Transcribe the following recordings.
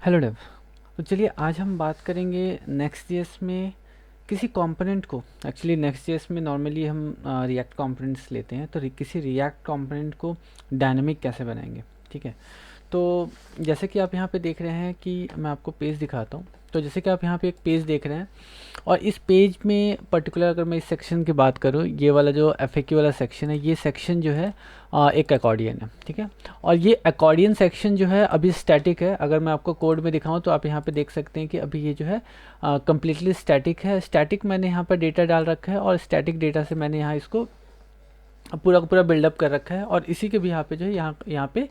Hello Dave. तो चलिए आज हम बात करेंगे नेक्स्ट जेएस में किसी कंपोनेंट को। एक्चुअली नेक्स्ट जेएस में नॉर्मली हम रिएक्ट कंपोनेंट्स लेते हैं, तो किसी रिएक्ट कंपोनेंट को डायनामिक कैसे बनाएंगे। ठीक है, तो जैसे कि आप यहाँ पे देख रहे हैं कि मैं आपको पेज दिखाता हूँ। तो जैसे कि आप यहाँ पे एक पेज देख रहे हैं और इस पेज में पर्टिकुलर अगर मैं इस सेक्शन की बात करूँ, ये वाला जो एफएक्यू वाला सेक्शन है, ये सेक्शन जो है एक अकॉर्डियन है। ठीक है, और ये अकॉर्डियन सेक्शन जो है अभी स्टैटिक है। अगर मैं आपको कोड में दिखाऊं तो आप यहाँ पे देख सकते हैं कि अभी ये जो है कम्प्लीटली स्टैटिक है। स्टैटिक मैंने यहाँ पर डेटा डाल रखा है और स्टैटिक डेटा से मैंने यहाँ इसको पूरा का पूरा बिल्डअप कर रखा है और इसी के भी यहाँ पे जो है यहाँ पे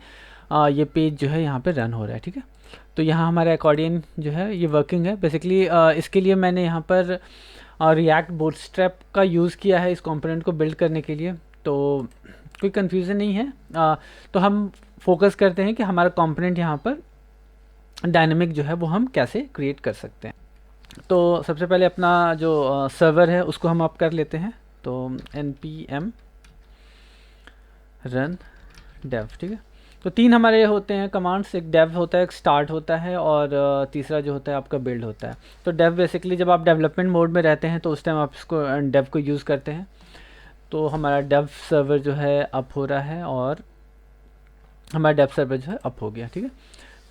ये पेज जो है यहाँ पे रन हो रहा है। ठीक है, तो यहाँ हमारा अकॉर्डियन जो है ये वर्किंग है। बेसिकली इसके लिए मैंने यहाँ पर रिएक्ट बूटस्ट्रैप का यूज़ किया है इस कंपोनेंट को बिल्ड करने के लिए। तो कोई कन्फ्यूज़न नहीं है। तो हम फोकस करते हैं कि हमारा कंपोनेंट यहाँ पर डायनेमिक जो है वो हम कैसे क्रिएट कर सकते हैं। तो सबसे पहले अपना जो सर्वर है उसको हम अप कर लेते हैं। तो npm run dev। ठीक है, तो तीन हमारे होते हैं कमांड्स, एक डेव होता है, एक स्टार्ट होता है और तीसरा जो होता है आपका बिल्ड होता है। तो डेव बेसिकली जब आप डेवलपमेंट मोड में रहते हैं तो उस टाइम आप इसको डेव को यूज़ करते हैं। तो हमारा डेव सर्वर जो है अप हो रहा है और हमारा डेव सर्वर जो है अप हो गया। ठीक है,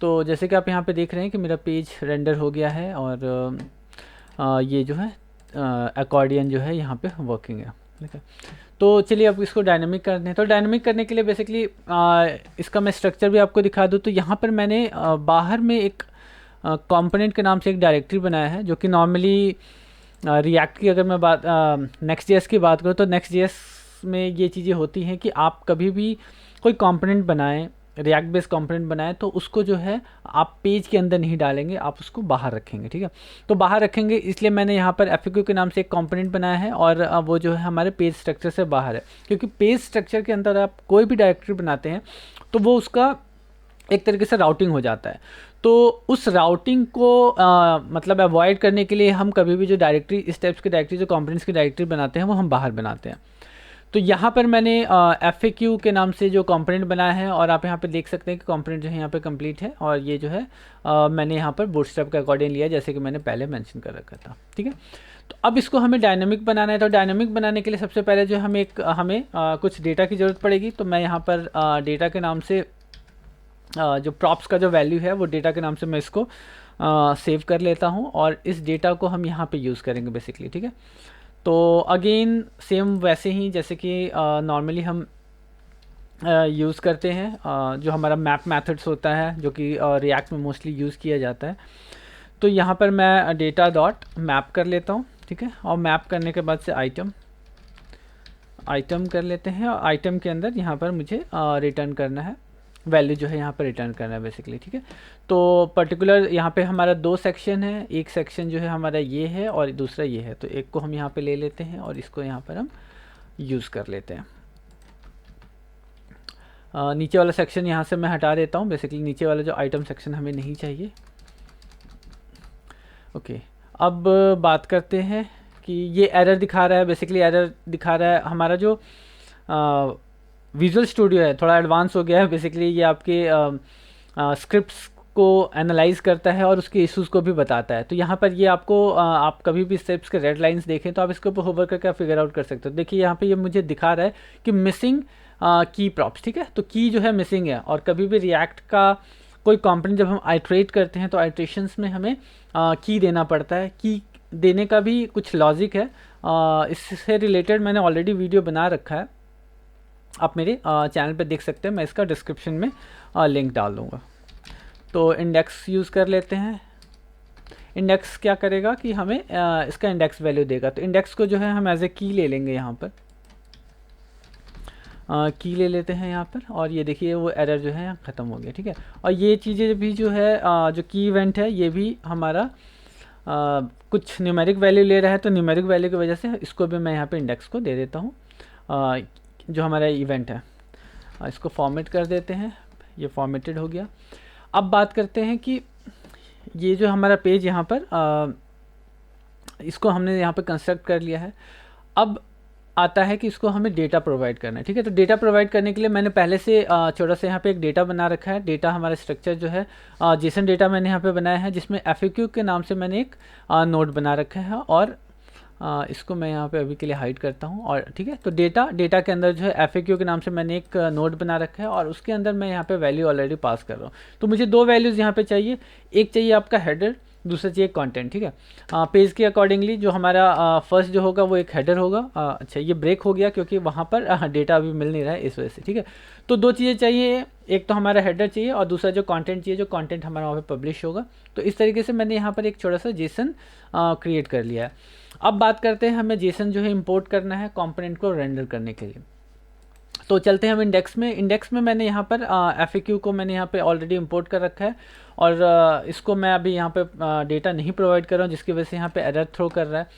तो जैसे कि आप यहाँ पे देख रहे हैं कि मेरा पेज रेंडर हो गया है और ये जो है अकॉर्डियन जो है यहाँ पे वर्किंग है। ठीक है, तो चलिए अब इसको डायनामिक करते हैं। तो डायनामिक करने के लिए बेसिकली इसका मैं स्ट्रक्चर भी आपको दिखा दूँ। तो यहाँ पर मैंने बाहर में एक कंपोनेंट के नाम से एक डायरेक्टरी बनाया है, जो कि नॉर्मली रिएक्ट की अगर मैं बात नेक्स्ट जेएस की बात करूँ तो नेक्स्ट जेएस में ये चीज़ें होती हैं कि आप कभी भी कोई कंपोनेंट बनाएं, रिएक्ट बेस्ड कंपोनेंट बनाएं, तो उसको जो है आप पेज के अंदर नहीं डालेंगे, आप उसको बाहर रखेंगे। ठीक है, तो बाहर रखेंगे इसलिए मैंने यहाँ पर एफएक्यू के नाम से एक कंपोनेंट बनाया है और वो जो है हमारे पेज स्ट्रक्चर से बाहर है। क्योंकि पेज स्ट्रक्चर के अंदर आप कोई भी डायरेक्टरी बनाते हैं तो वो उसका एक तरीके से राउटिंग हो जाता है। तो उस राउटिंग को मतलब अवॉइड करने के लिए हम कभी भी जो डायरेक्टरी, इस टाइप्स की डायरेक्टरी, जो कंपोनेंट्स की डायरेक्टरी बनाते हैं वो हम बाहर बनाते हैं। तो यहाँ पर मैंने FAQ के नाम से जो कंपोनेंट बनाया है और आप यहाँ पे देख सकते हैं कि कंपोनेंट जो है यहाँ पे कंप्लीट है और ये जो है मैंने यहाँ पर बूटस्ट्रैप का अकॉर्डिंग लिया, जैसे कि मैंने पहले मेंशन कर रखा था। ठीक है, तो अब इसको हमें डायनामिक बनाना है। तो डायनामिक बनाने के लिए सबसे पहले जो हमें कुछ डेटा की ज़रूरत पड़ेगी। तो मैं यहाँ पर डेटा के नाम से जो प्रॉप्स का जो वैल्यू है वो डेटा के नाम से मैं इसको सेव कर लेता हूँ और इस डेटा को हम यहाँ पे यूज़ करेंगे बेसिकली। ठीक है, तो अगेन सेम वैसे ही जैसे कि नॉर्मली हम यूज़ करते हैं जो हमारा मैप मेथड्स होता है, जो कि रिएक्ट में मोस्टली यूज़ किया जाता है। तो यहाँ पर मैं डेटा डॉट मैप कर लेता हूँ। ठीक है, और मैप करने के बाद से आइटम कर लेते हैं और आइटम के अंदर यहाँ पर मुझे रिटर्न करना है, वैल्यू जो है यहाँ पर रिटर्न करना है बेसिकली। ठीक है, तो पर्टिकुलर यहाँ पे हमारा दो सेक्शन है, एक सेक्शन जो है हमारा ये है और दूसरा ये है। तो एक को हम यहाँ पे ले लेते हैं और इसको यहाँ पर हम यूज़ कर लेते हैं। नीचे वाला सेक्शन यहाँ से मैं हटा देता हूँ। बेसिकली नीचे वाला जो आइटम सेक्शन हमें नहीं चाहिए। ओके, अब बात करते हैं कि ये एरर दिखा रहा है। बेसिकली एरर दिखा रहा है हमारा जो विजुअल स्टूडियो है, थोड़ा एडवांस हो गया है। बेसिकली ये आपके स्क्रिप्ट्स को एनालाइज करता है और उसके इश्यूज़ को भी बताता है। तो यहाँ पर ये आपको आप कभी भी स्टेप्स के रेड लाइंस देखें तो आप इसके ऊपर होवर करके आप फिगर आउट कर सकते हो। देखिए यहाँ पे ये मुझे दिखा रहा है कि मिसिंग की प्रॉप्स। ठीक है, तो की जो है मिसिंग है। और कभी भी रिएक्ट का कोई कंपोनेंट जब हम आइट्रेट करते हैं तो आइट्रेशंस में हमें की देना पड़ता है। की देने का भी कुछ लॉजिक है। इससे रिलेटेड मैंने ऑलरेडी वीडियो बना रखा है, आप मेरे चैनल पे देख सकते हैं। मैं इसका डिस्क्रिप्शन में लिंक डाल दूँगा। तो इंडेक्स यूज़ कर लेते हैं। इंडेक्स क्या करेगा कि हमें इसका इंडेक्स वैल्यू देगा। तो इंडेक्स को जो है हम एज ए की ले लेंगे, यहाँ पर की ले लेते हैं यहाँ पर। और ये देखिए वो एरर जो है ख़त्म हो गया। ठीक है, और ये चीज़ें भी जो है जो की इवेंट है ये भी हमारा कुछ न्यूमेरिक वैल्यू ले रहा है। तो न्यूमेरिक वैल्यू की वजह से इसको भी मैं यहाँ पे इंडेक्स को दे देता हूँ। जो हमारा इवेंट है इसको फॉर्मेट कर देते हैं। ये फॉर्मेटेड हो गया। अब बात करते हैं कि ये जो हमारा पेज यहाँ पर इसको हमने यहाँ पे कंस्ट्रक्ट कर लिया है। अब आता है कि इसको हमें डेटा प्रोवाइड करना है, ठीक है। तो डेटा प्रोवाइड करने के लिए मैंने पहले से छोटा सा यहाँ पे एक डेटा बना रखा है। डेटा हमारा स्ट्रक्चर जो है जेसन डेटा मैंने यहाँ पे बनाया है, जिसमें FAQ के नाम से मैंने एक नोड बना रखा है, और इसको मैं यहाँ पे अभी के लिए हाइड करता हूँ। और ठीक है, तो डेटा के अंदर जो है FAQ के नाम से मैंने एक नोड बना रखा है, और उसके अंदर मैं यहाँ पे वैल्यू ऑलरेडी पास कर रहा हूँ। तो मुझे दो वैल्यूज़ यहाँ पे चाहिए, एक चाहिए आपका हेडर, दूसरा चाहिए कंटेंट, ठीक है। पेज के अकॉर्डिंगली जो हमारा फर्स्ट जो होगा वो एक हेडर होगा। अच्छा, ये ब्रेक हो गया क्योंकि वहाँ पर डेटा अभी मिल नहीं रहा है, इस वजह से, ठीक है। तो दो चीज़ें चाहिए, एक तो हमारा हेडर चाहिए और दूसरा जो कंटेंट चाहिए, जो कंटेंट हमारा वहाँ पे पब्लिश होगा। तो इस तरीके से मैंने यहाँ पर एक छोटा सा जेसन क्रिएट कर लिया है। अब बात करते हैं, हमें जेसन जो है इंपोर्ट करना है कंपोनेंट को रेंडर करने के लिए। तो चलते हैं हम इंडेक्स में मैंने यहाँ पर FAQ को मैंने यहाँ पे ऑलरेडी इंपोर्ट कर रखा है, और इसको मैं अभी यहाँ पे डेटा नहीं प्रोवाइड कर रहा हूँ, जिसकी वजह से यहाँ पे एरर थ्रो कर रहा है।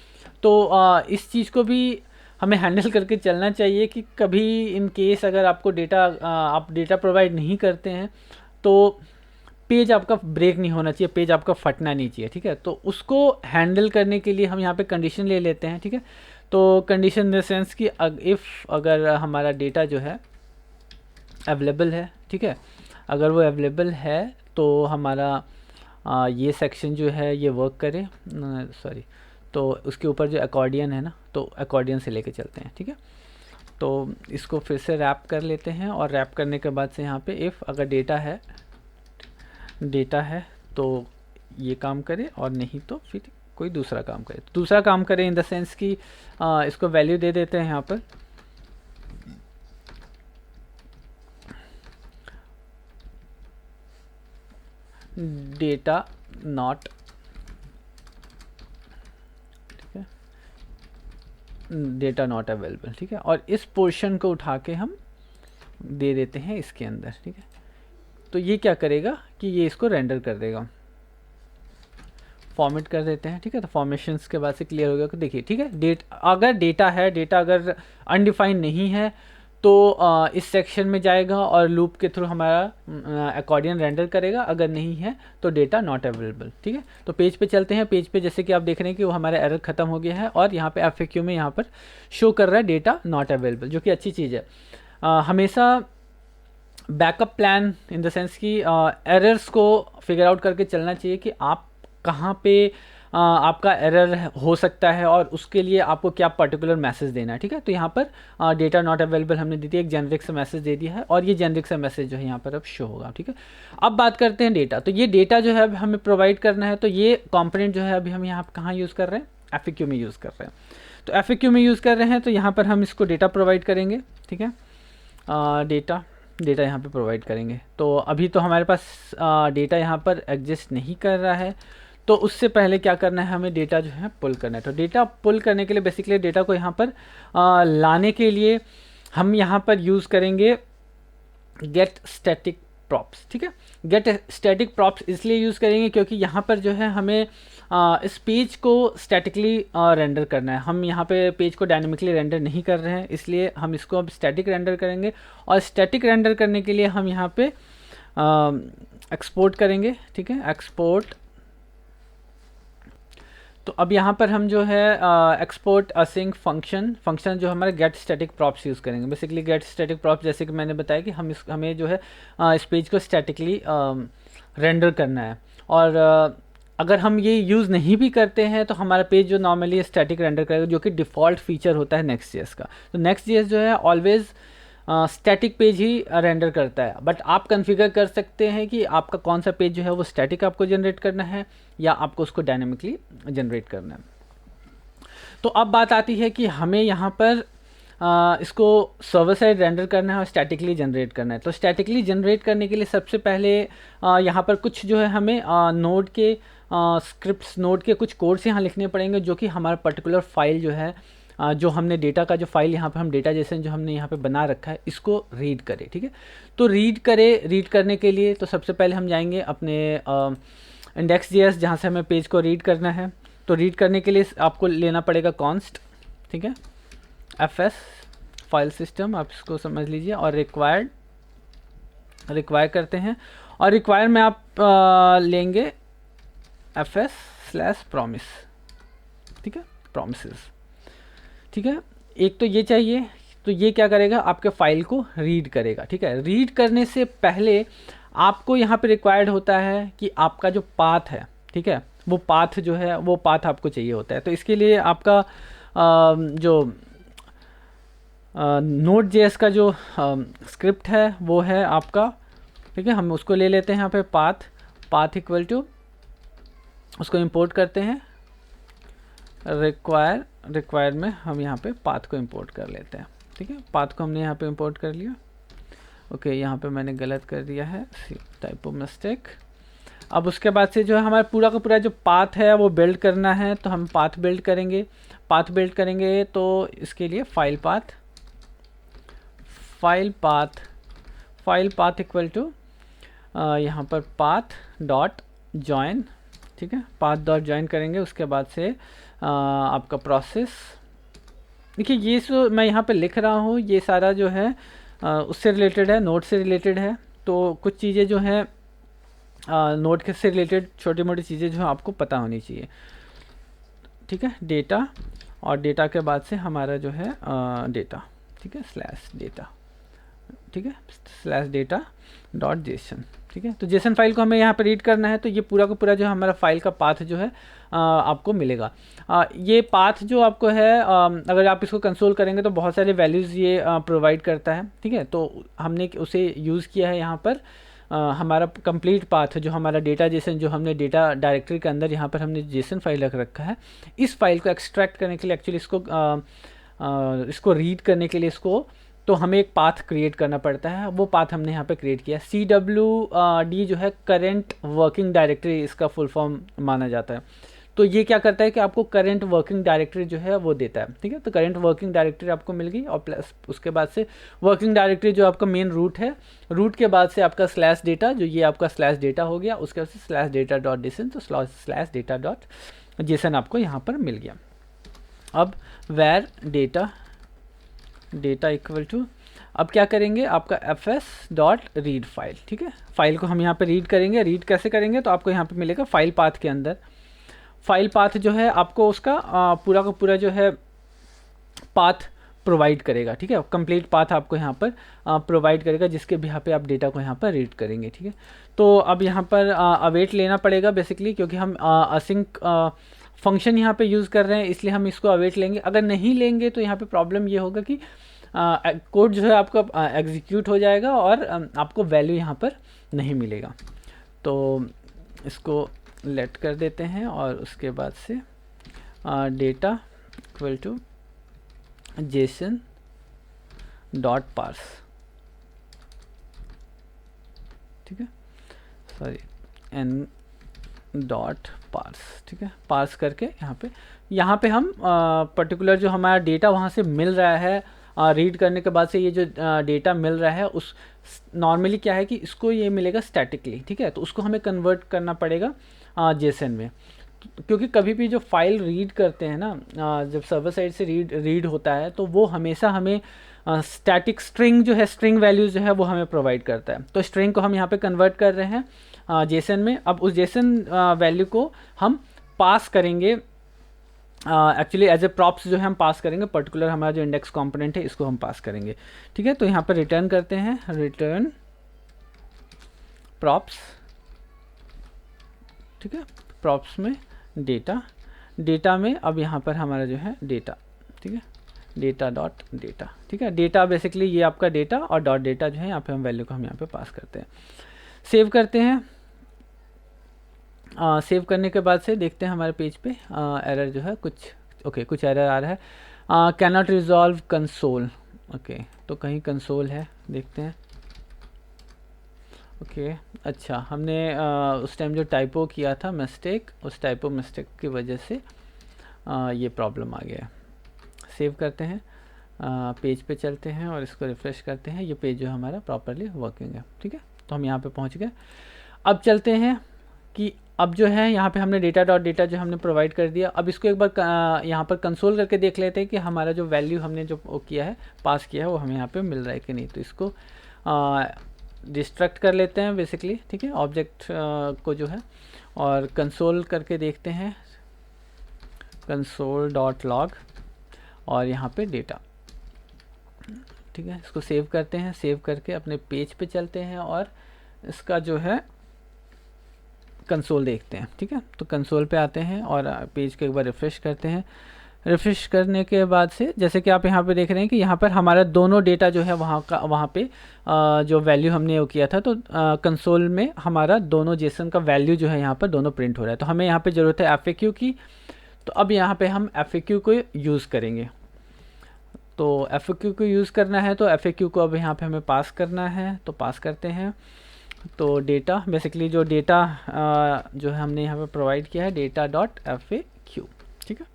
तो इस चीज़ को भी हमें हैंडल करके चलना चाहिए कि कभी इन केस अगर आपको आप डेटा प्रोवाइड नहीं करते हैं तो पेज आपका ब्रेक नहीं होना चाहिए, पेज आपका फटना नहीं चाहिए, ठीक है। तो उसको हैंडल करने के लिए हम यहाँ पे कंडीशन ले लेते हैं, ठीक है। तो कंडीशन इन द सेंस कि अगर हमारा डेटा जो है अवेलेबल है, ठीक है, अगर वो अवेलेबल है तो हमारा ये सेक्शन जो है ये वर्क करे, सॉरी, तो उसके ऊपर जो अकॉर्डियन है ना, तो अकॉर्डियन से लेके चलते हैं, ठीक है। तो इसको फिर से रैप कर लेते हैं, और रैप करने के बाद से यहाँ पे इफ़ अगर डेटा है तो ये काम करे, और नहीं तो फिर कोई दूसरा काम करे। तो दूसरा काम करे इन द सेंस कि इसको वैल्यू दे देते हैं यहाँ पर डेटा नॉट, ठीक है, डेटा नॉट अवेलेबल, ठीक है। और इस पोर्शन को उठा के हम दे देते हैं इसके अंदर, ठीक है। तो ये क्या करेगा कि ये इसको रेंडर कर देगा। फॉर्मेट कर देते हैं, ठीक है। तो फॉर्मेशंस के बाद से क्लियर हो गया कि देखिए, ठीक है, अगर डेटा अगर अनडिफाइंड नहीं है तो इस सेक्शन में जाएगा और लूप के थ्रू हमारा अकॉर्डियन रेंडर करेगा, अगर नहीं है तो डेटा नॉट अवेलेबल, ठीक है। तो पेज पे चलते हैं। पेज पे जैसे कि आप देख रहे हैं कि वो हमारा एरर खत्म हो गया है, और यहाँ पे FAQ में यहाँ पर शो कर रहा है डेटा नॉट अवेलेबल, जो कि अच्छी चीज़ है। हमेशा backup plan in the sense कि एरर्स को फिगर आउट करके चलना चाहिए कि आप कहाँ पे आपका एरर हो सकता है, और उसके लिए आपको क्या पर्टिकुलर मैसेज देना है, ठीक है। तो यहाँ पर डेटा नॉट अवेलेबल हमने दी थी, एक जेनरिक सा मैसेज दे दिया है, और ये जेनरिक सा मैसेज जो है यहाँ पर अब शो होगा, ठीक है। अब बात करते हैं डेटा। तो ये डेटा जो है अब हमें प्रोवाइड करना है, तो ये कंपोनेंट जो है अभी हम यहाँ कहाँ यूज़ कर रहे हैं, FAQ में यूज़ कर रहे हैं। तो FAQ में यूज़ कर रहे हैं, तो यहाँ पर हम इसको डेटा प्रोवाइड करेंगे, ठीक है। डेटा यहाँ पे प्रोवाइड करेंगे। तो अभी तो हमारे पास डेटा यहाँ पर एग्जिस्ट नहीं कर रहा है, तो उससे पहले क्या करना है, हमें डेटा जो है पुल करना है। तो डेटा पुल करने के लिए बेसिकली डेटा को यहाँ पर लाने के लिए हम यहाँ पर यूज़ करेंगे गेट स्टैटिक प्रॉप्स, ठीक है। गेट स्टैटिक प्रॉप्स इसलिए यूज़ करेंगे क्योंकि यहाँ पर जो है हमें इस पेज को स्टैटिकली रेंडर करना है। हम यहाँ पे पेज को डायनेमिकली रेंडर नहीं कर रहे हैं, इसलिए हम इसको अब स्टैटिक रेंडर करेंगे। और स्टैटिक रेंडर करने के लिए हम यहाँ पे एक्सपोर्ट करेंगे, ठीक है, एक्सपोर्ट। तो अब यहाँ पर हम जो है एक्सपोर्ट असिंक फंक्शन जो हमारे गेट स्टैटिक प्रॉप्स यूज़ करेंगे। बेसिकली गेट स्टैटिक प्रॉप्स जैसे कि मैंने बताया कि हमें जो है इस पेज को स्टैटिकली रेंडर करना है। और अगर हम ये यूज़ नहीं भी करते हैं तो हमारा पेज जो नॉर्मली स्टैटिक रेंडर करेगा, जो कि डिफ़ॉल्ट फीचर होता है Next.js का। तो Next.js जो है ऑलवेज़ स्टैटिक पेज ही रेंडर करता है, बट आप कॉन्फ़िगर कर सकते हैं कि आपका कौन सा पेज जो है वो स्टैटिक आपको जनरेट करना है या आपको उसको डायनेमिकली जनरेट करना है। तो अब बात आती है कि हमें यहाँ पर इसको सर्वर साइड रेंडर करना है और स्टैटिकली जनरेट करना है। तो स्टैटिकली जनरेट करने के लिए सबसे पहले यहाँ पर कुछ जो है हमें नोड के स्क्रिप्ट्स, नोड के कुछ कोड्स यहाँ लिखने पड़ेंगे, जो कि हमारा पर्टिकुलर फाइल जो है जो हमने डेटा का जो फाइल यहाँ पर हम डेटा जैसे जो हमने यहाँ पे बना रखा है इसको रीड करे, ठीक है। तो रीड करने के लिए तो सबसे पहले हम जाएंगे अपने index.js जहाँ से हमें पेज को रीड करना है। तो रीड करने के लिए आपको लेना पड़ेगा कॉन्स्ट, ठीक है, fs फाइल सिस्टम, आप इसको समझ लीजिए, और रिक्वायर करते हैं, और रिक्वायर में आप लेंगे fs/promise, ठीक है, promises, ठीक है। एक तो ये चाहिए, तो ये क्या करेगा, आपके फाइल को रीड करेगा, ठीक है। रीड करने से पहले आपको यहाँ पे रिक्वायर्ड होता है कि आपका जो पाथ है, ठीक है, वो पाथ जो है वो पाथ आपको चाहिए होता है। तो इसके लिए आपका जो नोड जेएस का जो स्क्रिप्ट है वो है आपका, ठीक है, हम उसको ले लेते हैं यहाँ पे पाथ इक्वल टू, उसको इंपोर्ट करते हैं, रिक्वायर में हम यहाँ पे पाथ को इंपोर्ट कर लेते हैं, ठीक है। पाथ को हमने यहाँ पे इंपोर्ट कर लिया। ओके, यहाँ पे मैंने गलत कर दिया है, टाइपो मिस्टेक। अब उसके बाद से जो है हमारा पूरा का पूरा जो पाथ है वो बिल्ड करना है, तो हम पाथ बिल्ड करेंगे। तो इसके लिए फाइल पाथ इक्वल टू यहाँ पर पाथ डॉट जॉइन, ठीक है, पाथ डॉट जॉइन करेंगे। उसके बाद से आपका प्रोसेस, देखिए ये जो मैं यहाँ पे लिख रहा हूँ ये सारा जो है उससे रिलेटेड है, नोड से रिलेटेड है। तो कुछ चीज़ें जो हैं नोड के से रिलेटेड छोटी मोटी चीज़ें जो है आपको पता होनी चाहिए, ठीक है। डेटा, और डेटा के बाद से हमारा जो है डेटा, ठीक है, स्लैश डेटा, ठीक है, स्लैश डेटा डॉट जेसन, ठीक है। तो जेसन फाइल को हमें यहाँ पे रीड करना है, तो ये पूरा का पूरा जो हमारा फाइल का पाथ जो है आपको मिलेगा। ये पाथ जो आपको है अगर आप इसको कंसोल करेंगे तो बहुत सारे वैल्यूज़ ये प्रोवाइड करता है, ठीक है। तो हमने उसे यूज़ किया है यहाँ पर। हमारा कंप्लीट पाथ जो हमारा डेटा जेसन, जो हमने डेटा डायरेक्टरी के अंदर यहाँ पर हमने जेसन फाइल रख रखा है, इस फाइल को एक्सट्रैक्ट करने के लिए एक्चुअली इसको रीड करने के लिए तो हमें एक पाथ क्रिएट करना पड़ता है। वो पाथ हमने यहाँ पे क्रिएट किया। CWD जो है करेंट वर्किंग डायरेक्टरी, इसका फुल फॉर्म माना जाता है। तो ये क्या करता है कि आपको करेंट वर्किंग डायरेक्टरी जो है वो देता है, ठीक है। तो करेंट वर्किंग डायरेक्टरी आपको मिल गई, और प्लस उसके बाद से वर्किंग डायरेक्टरी जो आपका मेन रूट है, रूट के बाद से आपका स्लैश डेटा, जो ये आपका स्लैश डेटा हो गया, उसके बाद से स्लैश डेटा डॉट जेसन, तो स्लैश डेटा डॉट जेसन आपको यहाँ पर मिल गया। अब वेर डेटा इक्वल टू, अब क्या करेंगे, आपका fs डॉट रीड फाइल, ठीक है। फाइल को हम यहाँ पे रीड करेंगे। रीड कैसे करेंगे, तो आपको यहाँ पे मिलेगा फाइल पाथ के अंदर, फाइल पाथ जो है आपको उसका पूरा का पूरा जो है पाथ प्रोवाइड करेगा, ठीक है। कंप्लीट पाथ आपको यहाँ पर प्रोवाइड करेगा, जिसके भी यहाँ पे आप डेटा को यहाँ पर रीड करेंगे, ठीक है। तो अब यहाँ पर अवेट लेना पड़ेगा बेसिकली, क्योंकि हम असिंक फंक्शन यहाँ पे यूज़ कर रहे हैं, इसलिए हम इसको अवेट लेंगे। अगर नहीं लेंगे तो यहाँ पे प्रॉब्लम ये होगा कि कोड जो है आपका एग्जीक्यूट हो जाएगा और आपको वैल्यू यहाँ पर नहीं मिलेगा। तो इसको लेट कर देते हैं, और उसके बाद से data equal to JSON dot parse, ठीक है, सॉरी एन डॉट पार्स, ठीक है। पार्स करके यहाँ पे हम पर्टिकुलर जो हमारा डेटा वहाँ से मिल रहा है, रीड करने के बाद से ये जो डेटा मिल रहा है, उस नॉर्मली क्या है कि इसको ये मिलेगा स्टैटिकली, ठीक है। तो उसको हमें कन्वर्ट करना पड़ेगा जेसन में, क्योंकि कभी भी जो फाइल रीड करते हैं ना, जब सर्वर साइड से रीड होता है, तो वो हमेशा हमें स्टैटिक स्ट्रिंग जो है, स्ट्रिंग वैल्यूज जो है वो हमें प्रोवाइड करता है। तो स्ट्रिंग को हम यहाँ पे कन्वर्ट कर रहे हैं जेसन में। अब उस जेसन वैल्यू को हम पास करेंगे, एक्चुअली एज ए प्रॉप्स जो है हम पास करेंगे, पर्टिकुलर हमारा जो इंडेक्स कंपोनेंट है इसको हम पास करेंगे, ठीक है। तो यहाँ पर रिटर्न करते हैं, रिटर्न प्रॉप्स, ठीक है। प्रॉप्स में डेटा में अब यहाँ पर हमारा जो है डेटा, ठीक है, डेटा डॉट डेटा, ठीक है। डेटा बेसिकली ये आपका डेटा, और डॉट डेटा जो है यहाँ पे हम वैल्यू को हम यहाँ पे पास करते हैं। सेव करते हैं। सेव करने के बाद से देखते हैं हमारे पेज पे एरर जो है कुछ एरर आ रहा है। Can not resolve console, okay, तो कहीं कंसोल है, देखते हैं। ओके, अच्छा, हमने उस टाइम जो टाइपो किया था मिस्टेक, उस टाइपो मिस्टेक की वजह से ये प्रॉब्लम आ गया है। सेव करते हैं, पेज पे चलते हैं और इसको रिफ़्रेश करते हैं। ये पेज जो हमारा प्रॉपरली वर्किंग है, ठीक है। तो हम यहाँ पे पहुँच गए। अब चलते हैं कि अब जो है यहाँ पे हमने डेटा डॉट डेटा जो हमने प्रोवाइड कर दिया। अब इसको एक बार यहाँ पर कंसोल करके देख लेते हैं कि हमारा जो वैल्यू हमने जो किया है, पास किया है, वो हमें यहाँ पे मिल रहा है कि नहीं। तो इसको डिस्ट्रक्ट कर लेते हैं बेसिकली, ठीक है, ऑब्जेक्ट को जो है, और कंसोल करके देखते हैं, कंसोल डॉट लॉग। और यहाँ पे डेटा, ठीक है। इसको सेव करते हैं, सेव करके अपने पेज पे चलते हैं और इसका जो है कंसोल देखते हैं, ठीक है। तो कंसोल पे आते हैं और पेज को एक बार रिफ़्रेश करते हैं। रिफ़्रेश करने के बाद से जैसे कि आप यहाँ पे देख रहे हैं कि यहाँ पर हमारा दोनों डेटा जो है वहाँ पे जो वैल्यू हमने वो किया था, तो कंसोल में हमारा दोनों जेसन का वैल्यू जो है यहाँ पर दोनों प्रिंट हो रहा है। तो हमें यहाँ पे ज़रूरत है FAQ की, तो अब यहाँ पे हम FAQ को यूज़ करेंगे। तो FAQ को यूज़ करना है तो FAQ को अब यहाँ पे हमें पास करना है, तो पास करते हैं। तो डेटा बेसिकली जो डेटा जो है हमने यहाँ पे प्रोवाइड किया है data.FAQ, ठीक है।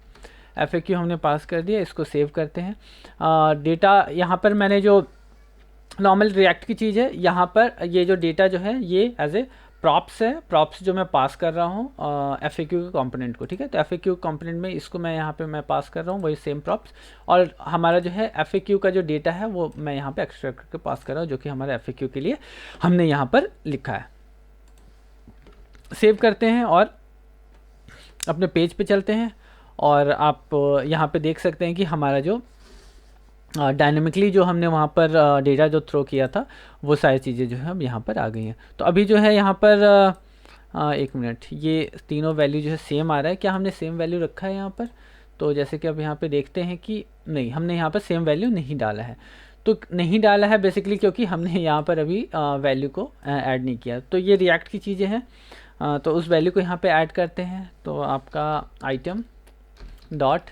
FAQ हमने पास कर दिया, इसको सेव करते हैं। डेटा यहाँ पर मैंने जो नॉर्मल रिएक्ट की चीज़ है, यहाँ पर ये जो डेटा जो है ये एज ए प्रॉप्स है, प्रॉप्स जो मैं पास कर रहा हूँ FAQ के कंपोनेंट को, ठीक है। तो FAQ कंपोनेंट में इसको मैं यहाँ पे मैं पास कर रहा हूँ वही सेम प्रॉप्स, और हमारा जो है FAQ का जो डेटा है वो मैं यहाँ पे एक्सट्रैक्ट करके पास कर रहा हूँ, जो कि हमारा FAQ के लिए हमने यहाँ पर लिखा है। सेव करते हैं और अपने पेज पे चलते हैं और आप यहाँ पे देख सकते हैं कि हमारा जो डायनेमिकली जो हमने वहाँ पर डेटा जो थ्रो किया था वो सारी चीज़ें जो है अब यहाँ पर आ गई हैं। तो अभी जो है यहाँ पर एक मिनट, ये तीनों वैल्यू जो है सेम आ रहा है। क्या हमने सेम वैल्यू रखा है यहाँ पर? तो जैसे कि अब यहाँ पे देखते हैं कि नहीं, हमने यहाँ पर सेम वैल्यू नहीं डाला है। तो नहीं डाला है बेसिकली क्योंकि हमने यहाँ पर अभी वैल्यू को ऐड नहीं किया। तो ये रिएक्ट की चीज़ें हैं, तो उस वैल्यू को यहाँ पे ऐड करते हैं। तो आपका आइटम डॉट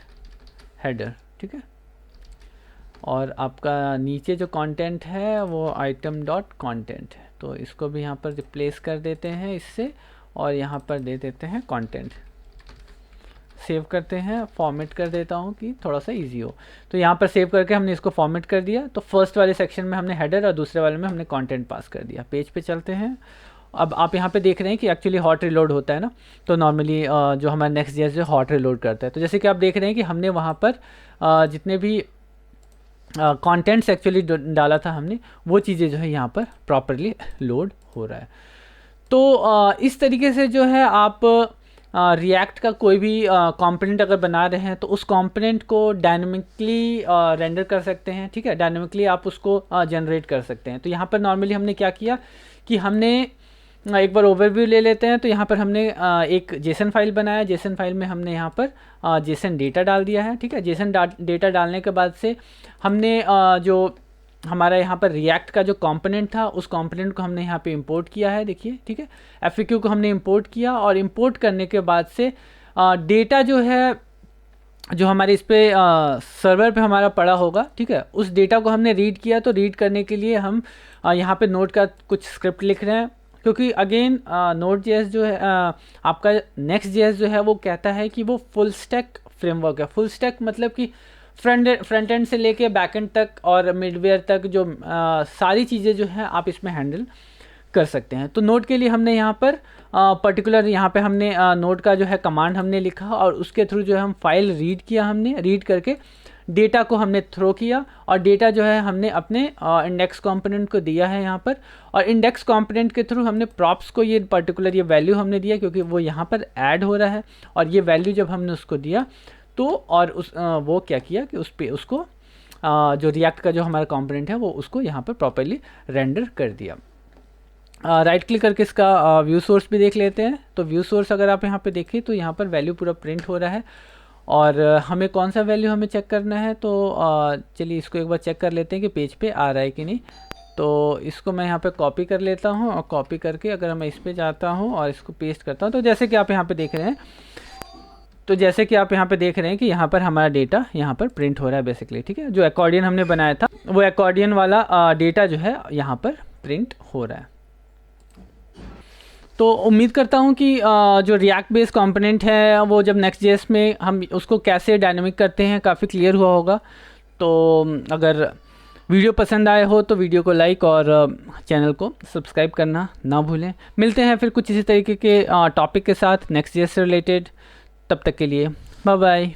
हेडर, ठीक है, और आपका नीचे जो कंटेंट है वो आइटम डॉट कंटेंट है। तो इसको भी यहाँ पर रिप्लेस कर देते हैं इससे और यहाँ पर दे देते हैं कंटेंट। सेव करते हैं, फॉर्मेट कर देता हूँ कि थोड़ा सा इजी हो। तो यहाँ पर सेव करके हमने इसको फॉर्मेट कर दिया। तो फर्स्ट वाले सेक्शन में हमने हेडर और दूसरे वाले में हमने कंटेंट पास कर दिया। पेज पे चलते हैं। अब आप यहाँ पे देख रहे हैं कि एक्चुअली हॉट रिलोड होता है ना, तो नॉर्मली जो हमारा नेक्स्ट.js जो हॉट रिलोड करता है। तो जैसे कि आप देख रहे हैं कि हमने वहाँ पर जितने भी कंटेंट्स एक्चुअली डाला था हमने, वो चीज़ें जो है यहाँ पर प्रॉपरली लोड हो रहा है। तो इस तरीके से जो है आप रिएक्ट का कोई भी कंपोनेंट अगर बना रहे हैं तो उस कंपोनेंट को डायनामिकली रेंडर कर सकते हैं, ठीक है। डायनामिकली आप उसको जनरेट कर सकते हैं। तो यहाँ पर नॉर्मली हमने क्या किया कि हमने एक बार ओवरव्यू ले लेते हैं। तो यहाँ पर हमने एक जेसन फाइल बनाया। जेसन फाइल में हमने यहाँ पर जेसन डेटा डाल दिया है, ठीक है। जेसन डेटा डालने के बाद से हमने जो हमारा यहाँ पर रिएक्ट का जो कंपोनेंट था उस कंपोनेंट को हमने यहाँ पे इंपोर्ट किया है, देखिए, ठीक है। FAQ को हमने इंपोर्ट किया और इंपोर्ट करने के बाद से डेटा जो है जो हमारे इस पे सर्वर पे हमारा पड़ा होगा, ठीक है, उस डेटा को हमने रीड किया। तो रीड करने के लिए हम यहाँ पे नोड का कुछ स्क्रिप्ट लिख रहे हैं, क्योंकि अगेन Node.js जो है आपका Next.js जो है वो कहता है कि वो फुल स्टैक फ्रेमवर्क है। फुल स्टैक मतलब कि फ्रंट एंड से लेके बैक एंड तक और मिडवेयर तक जो सारी चीज़ें जो है आप इसमें हैंडल कर सकते हैं। तो नोड के लिए हमने यहाँ पर पर्टिकुलर यहाँ पे हमने नोड का जो है कमांड हमने लिखा और उसके थ्रू जो है हम फाइल रीड किया। हमने रीड करके डेटा को हमने थ्रो किया और डेटा जो है हमने अपने इंडेक्स कंपोनेंट को दिया है यहाँ पर, और इंडेक्स कंपोनेंट के थ्रू हमने प्रॉप्स को ये पर्टिकुलर ये वैल्यू हमने दिया क्योंकि वो यहाँ पर ऐड हो रहा है। और ये वैल्यू जब हमने उसको दिया तो और उस वो क्या किया कि उस पे उसको जो रिएक्ट का जो हमारा कंपोनेंट है वो उसको यहाँ पर प्रॉपर्ली रेंडर कर दिया। राइट क्लिक करके इसका व्यू सोर्स भी देख लेते हैं। तो व्यू सोर्स अगर आप यहाँ पे देखें तो यहाँ पर वैल्यू पूरा प्रिंट हो रहा है और हमें कौन सा वैल्यू हमें चेक करना है। तो चलिए इसको एक बार चेक कर लेते हैं कि पेज पे आ रहा है कि नहीं। तो इसको मैं यहाँ पे कॉपी कर लेता हूँ और कॉपी करके अगर मैं इस पे जाता हूँ और इसको पेस्ट करता हूँ तो जैसे कि आप यहाँ पे देख रहे हैं कि यहाँ पर हमारा डेटा यहाँ पर प्रिंट हो रहा है बेसिकली, ठीक है। जो एकॉर्डियन हमने बनाया था वो एकॉर्डियन वाला डेटा जो है यहाँ पर प्रिंट हो रहा है। तो उम्मीद करता हूँ कि जो रिएक्ट बेस्ड कंपोनेंट है वो जब Next.js में हम उसको कैसे डायनामिक करते हैं काफ़ी क्लियर हुआ होगा। तो अगर वीडियो पसंद आए हो तो वीडियो को लाइक और चैनल को सब्सक्राइब करना ना भूलें। मिलते हैं फिर कुछ इसी तरीके के टॉपिक के साथ Next.js से रिलेटेड। तब तक के लिए बाय बाय।